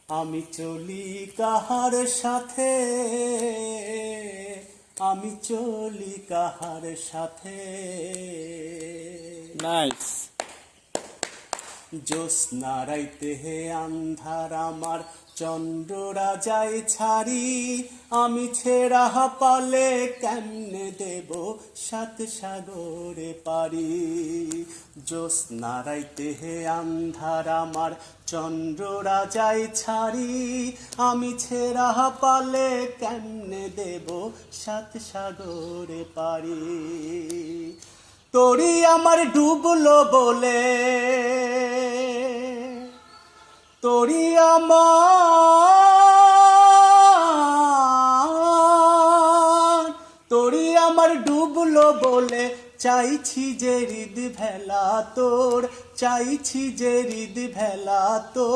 আমি চলি কাহার সাথে, আমি চলি কাহার সাথে। নাইস। জ্যোৎস্না রাইতে হে আন্ধার আমার, চন্দ্ররা যায় ছাড়ি, আমি ছেড়া পালে কেমনে দেব সাত সাগরে পারি। জ্যোৎস্না রাইতে হে আন্ধার আমার, চন্দ্ররা যায় ছাড়ি, আমি ছেড়া পালে কেমনে দেব সাত সাগরে পারি। তোরি আমার ডুবলো বলে, তোরি আমার ডুবলো বলে, চাইছি যে হৃদ ভেলা তোর, চাইছি যে হৃদ ভেলা তোর।